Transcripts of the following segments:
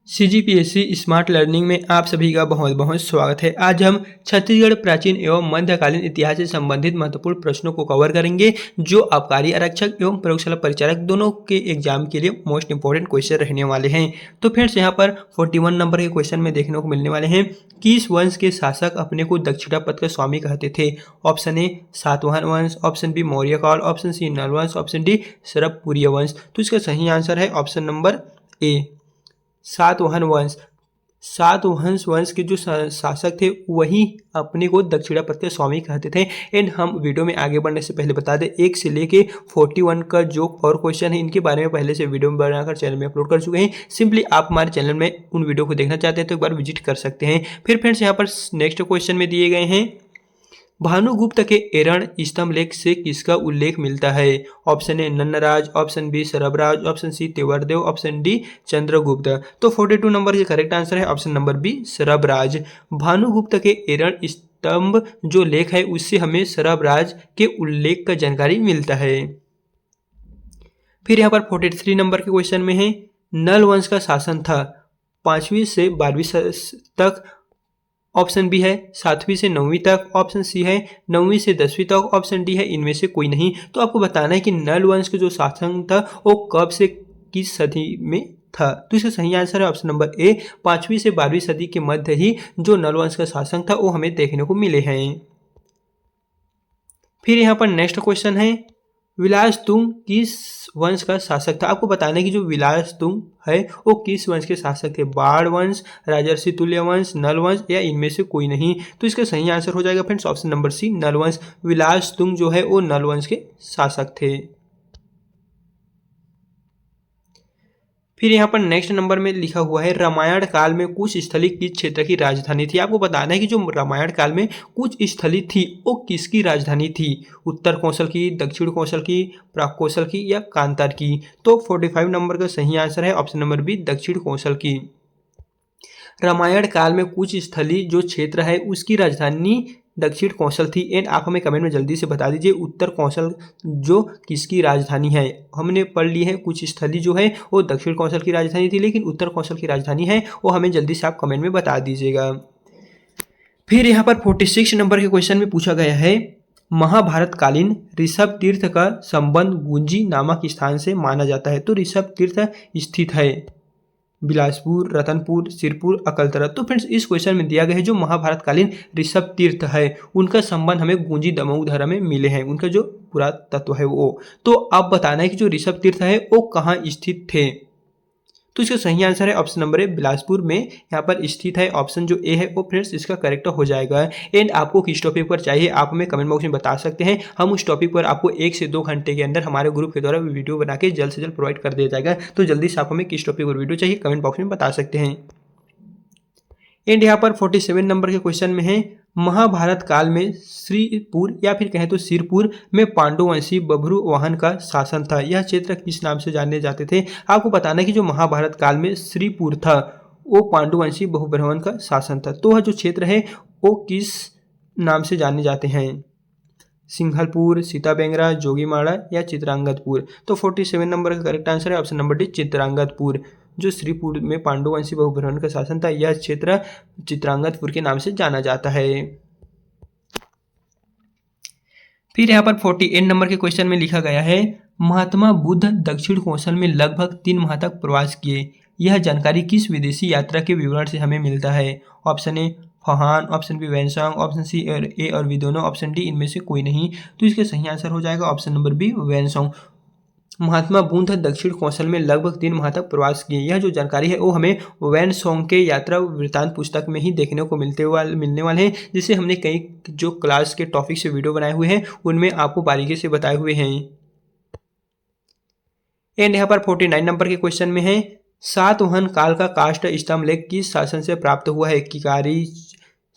CGPSC smart learning में आप सभी का बहुत बहुत स्वागत है। आज हम छत्तीसगढ़ प्राचीन एवं मध्यकालीन इतिहास से संबंधित महत्वपूर्ण प्रश्नों को कवर करेंगे जो आबकारी आरक्षक एवं प्रयोगशाला परिचारक दोनों के एग्जाम के लिए मोस्ट इंपोर्टेंट क्वेश्चन रहने वाले हैं। तो फ्रेंड्स यहाँ पर 41 नंबर के क्वेश्चन में देखने को मिलने वाले हैं। किस वंश के शासक अपने को दक्षिणापथ का स्वामी कहते थे? ऑप्शन ए सातवाहन वंश, ऑप्शन बी मौर्य काल, ऑप्शन सी नल वंश, ऑप्शन डी सरबपुरिया वंश। तो इसका सही आंसर है ऑप्शन नंबर ए सातवाहन वंश। सातवाहन वंश के जो शासक थे वही अपने को दक्षिणापथ के स्वामी कहते थे। एंड हम वीडियो में आगे बढ़ने से पहले बता दें 1 से लेके 41 का जो और क्वेश्चन है इनके बारे में पहले से वीडियो बनाकर चैनल में अपलोड कर चुके हैं। सिंपली आप हमारे चैनल में उन वीडियो को देखना चाहते हैं तो एक बार विजिट कर सकते हैं। फिर फ्रेंड्स यहाँ पर नेक्स्ट क्वेश्चन में दिए गए हैं, भानुगुप्त के एरण स्तंभ लेख से किसका उल्लेख मिलता है? Option A Nannaraj, option B Sarbaraj, option C Tevardev, option D Chandragupta. तो 42 नंबर के करेक्ट आंसर है option number B Sarbaraj. Bhanugupta के एरण स्तंभ जो लेख है उससे हमें सरबराज के उल्लेख का जानकारी मिलता है। फिर यहाँ पर 43 नंबर के क्वेश्चन में है, नल वंश का शासन था 5वीं से 12वीं तक, ऑप्शन बी है 7वीं से 9वीं तक, ऑप्शन सी है 9वीं से 10वीं तक, ऑप्शन डी है इनमें से कोई नहीं। तो आपको बताना है कि नल वंश का जो शासन था वो कब से किस सदी में था। तो इसका सही आंसर है ऑप्शन नंबर ए 5वीं से 12वीं सदी के मध्य ही जो नल वंश का शासन था वो हमें देखने को मिले हैं। फिर यहाँ पर नेक्स्ट क्वेश्चन है, विलासतुंग किस वंश का शासक था? आपको बताना है कि जो विलासतुंग है वो किस वंश के शासक थे? बाढ़ वंश, राजर्षि तुल्य वंश, नल वंश या इनमें से कोई नहीं। तो इसका सही आंसर हो जाएगा फ्रेंड्स ऑप्शन नंबर सी नल वंश। विलासतुंग जो है वो नल वंश के शासक थे। फिर यहाँ पर नेक्स्ट नंबर में लिखा हुआ है, रामायण काल में कुछ स्थली किस क्षेत्र की राजधानी थी? आपको बताना है कि जो रामायण काल में कुछ स्थली थी वो किसकी राजधानी थी? उत्तर कौशल की, दक्षिण कौशल की, प्राक कौशल की या कांतार की? तो 45 नंबर का सही आंसर है ऑप्शन नंबर बी दक्षिण कौशल की। रामायण काल में कुछ स्थली जो क्षेत्र है उसकी राजधानी दक्षिण कौशल थी। एंड आप हमें कमेंट में जल्दी से बता दीजिए उत्तर कौशल जो किसकी राजधानी है। हमने पढ़ ली है कुछ स्थली जो है वो दक्षिण कौशल की राजधानी थी, लेकिन उत्तर कौशल की राजधानी है वो हमें जल्दी से आप कमेंट में बता दीजिएगा। फिर यहाँ पर 46 नंबर के क्वेश्चन में पूछा गया है, महाभारत कालीन ऋषभ तीर्थ का संबंध गुंजी नामक स्थान से माना जाता है। तो ऋषभ तीर्थ स्थित है बिलासपुर, रतनपुर, सिरपुर, अकलतरा। तो फ्रेंड्स इस क्वेश्चन में दिया गया है जो महाभारत कालीन ऋषभ तीर्थ है उनका संबंध हमें गुंजी दमऊ धारा में मिले हैं, उनका जो पुरातत्व है वो। तो आप बताना है कि जो ऋषभ तीर्थ है वो कहाँ स्थित थे। तो इसका सही आंसर है ऑप्शन नंबर ए बिलासपुर में यहाँ पर स्थित है। ऑप्शन जो ए है वो फ्रेंड्स इसका करेक्ट हो जाएगा। एंड आपको किस टॉपिक पर चाहिए आप हमें कमेंट बॉक्स में बता सकते हैं। हम उस टॉपिक पर आपको 1 से 2 घंटे के अंदर हमारे ग्रुप के द्वारा वीडियो बना के जल्द से जल्द प्रोवाइड कर दिया जाएगा। तो जल्दी से आप हमें किस टॉपिक पर वीडियो चाहिए कमेंट बॉक्स में बता सकते हैं। एंड यहाँ पर 47 नंबर के क्वेश्चन में है, महाभारत काल में श्रीपुर या फिर कहें तो सिरपुर में पांडुवंशी बभ्रु वाहन का शासन था। यह क्षेत्र किस नाम से जाने जाते थे? आपको बताना है कि जो महाभारत काल में श्रीपुर था वो पांडुवंशी बहुब्रह्मन का शासन था। तो वह जो क्षेत्र है वो किस नाम से जाने जाते हैं? सिंघलपुर, सीताबेंगरा, जोगीमाड़ा या चित्रांगदपुर? तो 47 नंबर का करेक्ट आंसर है ऑप्शन नंबर डी चित्रांगदपुर। जो श्रीपुर में पांडुवंशी बहुब्रह्मन का शासन था यह क्षेत्र चित्रांगदपुर के नाम से जाना जाता है। फिर यहाँ पर 48 नंबर के क्वेश्चन में लिखा गया है, महात्मा बुद्ध दक्षिण कौशल में लगभग 3 माह तक प्रवास किए। यह जानकारी किस विदेशी यात्रा के विवरण से हमें मिलता है? Option A Fahien, option B Xuanzang, option C A और बी दोनों, ऑप्शन डी इनमें से कोई नहीं। तो इसका सही आंसर हो जाएगा option number B वैनसोंग। Mahatma Buddha दक्षिण कौशल में लगभग 3 माह तक प्रवास किए। यह जो जानकारी है वो हमें वैनसोंग के यात्रा वृत्तांत पुस्तक में ही देखने को मिलने वाले हैं, जिसे हमने कई जो क्लास के टॉपिक से वीडियो बनाए हुए हैं उनमें आपको बारीकी से बताए हुए हैं। एंड यहाँ पर 49 नंबर के क्वेश्चन में है, सातवाहन काल का काष्ठ स्तंभ लेख किस शासन से प्राप्त हुआ है? किकारी,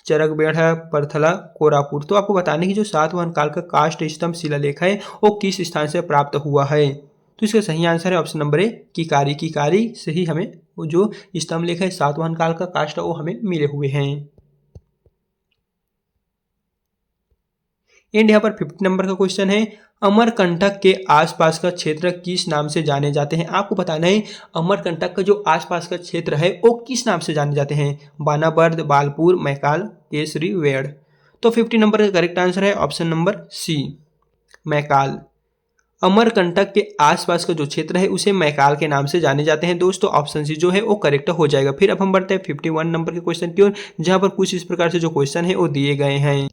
चरकबेड़ा, परथला, कोरापुट? तो आपको बताने की जो सातवाहन काल का काष्ठ स्तंभ शिलालेख है वो किस स्थान से प्राप्त हुआ है? तो इसका सही आंसर है ऑप्शन नंबर ए किकारी। किकारी से ही हमें वो जो स्तंभ लेख है सातवाहन काल का काष्ठ वो हमें मिले हुए हैं। एंड यहाँ पर 50 नंबर का क्वेश्चन है, अमरकंटक के आसपास का क्षेत्र किस नाम से जाने जाते हैं। आपको बताना है अमरकंटक का जो आसपास का क्षेत्र है वो किस नाम से जाने जाते हैं, बानाबर्द, बालपुर, मैकाल, केसरी, वेड़। तो 50 नंबर का करेक्ट आंसर है option number C, Maikal. Amarkantak के आसपास का जो क्षेत्र है उसे मैकाल के नाम से जाने जाते हैं दोस्तों, ऑप्शन सी जो है वो करेक्ट हो जाएगा। फिर अब हम बढ़ते हैं 51 नंबर के क्वेश्चन की ओर, जहां पर कुछ इस प्रकार से जो क्वेश्चन है वो दिए गए हैं।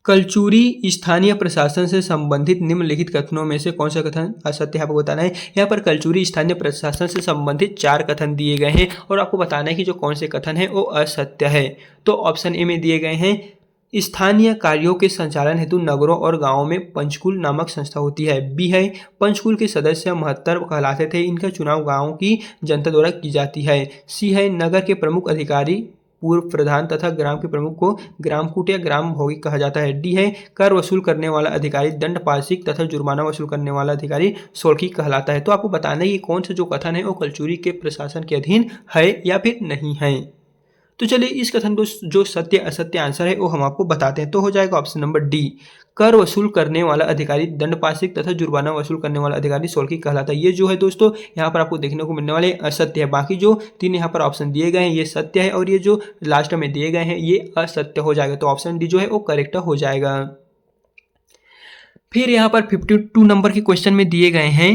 कलचुरी स्थानीय प्रशासन से संबंधित निम्नलिखित कथनों में से कौन सा कथन असत्य है, आपको बताना है। यहाँ पर कलचुरी स्थानीय प्रशासन से संबंधित 4 कथन दिए गए हैं और आपको बताना है कि जो कौन से कथन है वो असत्य है। तो ऑप्शन ए में दिए गए हैं, स्थानीय कार्यों के संचालन हेतु नगरों और गांवों में पंचकुल नामक संस्था होती है। बी है, पंचकुल के सदस्य महत्तर कहलाते थे, इनका चुनाव गांव की जनता द्वारा की जाती है। सी है, नगर के प्रमुख अधिकारी पूर्व प्रधान तथा ग्राम के प्रमुख को ग्रामकूट या ग्राम भौगिक कहा जाता है। डी है, कर वसूल करने वाला अधिकारी दंड पाशिक तथा जुर्माना वसूल करने वाला अधिकारी सोलकी कहलाता है। तो आपको बताना है कि कौन सा जो कथन है वो कलचुरी के प्रशासन के अधीन है या फिर नहीं है। तो चलिए इस कथन को जो सत्य असत्य आंसर है वो हम आपको बताते हैं। तो हो जाएगा ऑप्शन नंबर डी, कर वसूल करने वाला अधिकारी दंडपाशिक तथा जुर्माना वसूल करने वाला अधिकारी सोलकी कहलाता है। ये जो है दोस्तों यहाँ पर आपको देखने को मिलने वाले असत्य है। बाकी जो 3 यहाँ पर ऑप्शन दिए गए हैं ये सत्य है और ये जो लास्ट में दिए गए हैं ये असत्य हो जाएगा। तो ऑप्शन डी जो है वो करेक्ट हो जाएगा। फिर यहाँ पर 52 नंबर के क्वेश्चन में दिए गए हैं,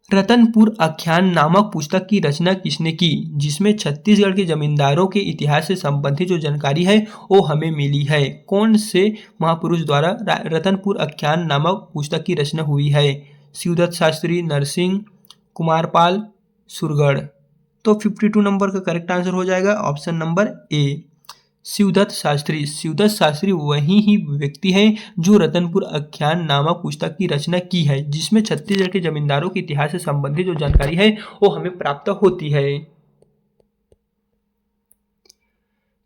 रतनपुर आख्यान नामक पुस्तक की रचना किसने की, जिसमें छत्तीसगढ़ के जमींदारों के इतिहास से संबंधित जो जानकारी है वो हमें मिली है। कौन से महापुरुष द्वारा रतनपुर आख्यान नामक पुस्तक की रचना हुई है, शिवदत्त शास्त्री, नरसिंह, कुमारपाल, सुरगढ़। तो 52 नंबर का करेक्ट आंसर हो जाएगा option number A, Shivdutt Shastri. Shivdutt Shastri वही ही व्यक्ति हैं जो रतनपुर आख्यान नामक पुस्तक की रचना की है, जिसमें छत्तीसगढ़ के जमींदारों के इतिहास से संबंधित जो जानकारी है वो हमें प्राप्त होती है।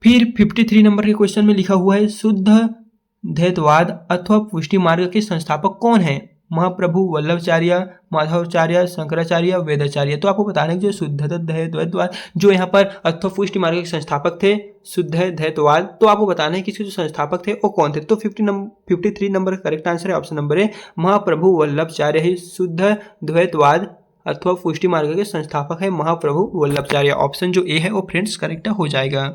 फिर 53 नंबर के क्वेश्चन में लिखा हुआ है, शुद्ध द्वैतवाद अथवा पुष्टि मार्ग के संस्थापक कौन है, महाप्रभु वल्लभाचार्य, माधवाचार्य, शंकराचार्य, वेदाचार्य। तो आपको बताना है जो शुद्ध द्वैतवाद जो यहाँ पर अथवा पुष्टि मार्ग के संस्थापक थे शुद्ध द्वैतवाद, तो आपको बताना है कि इसके जो संस्थापक थे वो कौन थे। तो 53 नंबर का करेक्ट आंसर है ऑप्शन नंबर ए, महाप्रभु वल्लभाचार्य ही शुद्ध द्वैतवाद अथवा पुष्टि मार्ग के संस्थापक है महाप्रभु वल्लभाचार्य। ऑप्शन जो ए है वो फ्रेंड्स करेक्ट हो जाएगा।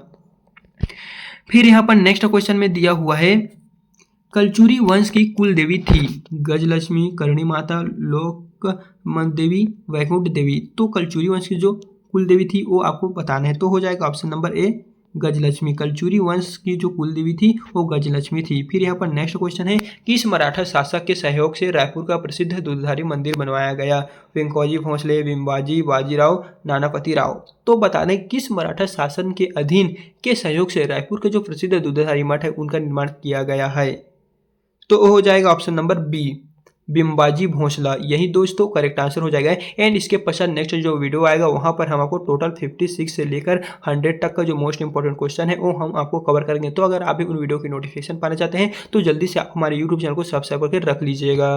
फिर यहाँ पर नेक्स्ट क्वेश्चन में दिया हुआ है, कलचुरी वंश की कुल देवी थी, गजलक्ष्मी, करणी माता, लोकमत देवी, वैकुंठ देवी। तो कलचुरी वंश की जो कुल देवी थी वो आपको बताना है। तो हो जाएगा ऑप्शन नंबर ए, गजलक्ष्मी। कलचुरी वंश की जो कुल देवी थी वो गजलक्ष्मी थी। फिर यहाँ पर नेक्स्ट क्वेश्चन है, किस मराठा शासक के सहयोग से रायपुर का प्रसिद्ध दूधधारी मंदिर बनवाया गया, वेंकोजी भोसले, बिम्बाजी, बाजीराव, नानापति राव। तो बताने किस मराठा शासन के अधीन के सहयोग से रायपुर के जो प्रसिद्ध दूधधारी मठ है उनका निर्माण किया गया है। तो हो जाएगा option number B, Bimbaji Bhosla. यही दोस्तों करेक्ट आंसर हो जाएगा। एंड इसके पश्चात नेक्स्ट जो वीडियो आएगा वहां पर हम आपको टोटल 56 से लेकर 100 तक का जो मोस्ट इंपॉर्टेंट क्वेश्चन है वो हम आपको कवर करेंगे। तो अगर आप भी उन वीडियो की नोटिफिकेशन पाना चाहते हैं तो जल्दी से आप हमारे यूट्यूब चैनल को सब्सक्राइब करके रख लीजिएगा।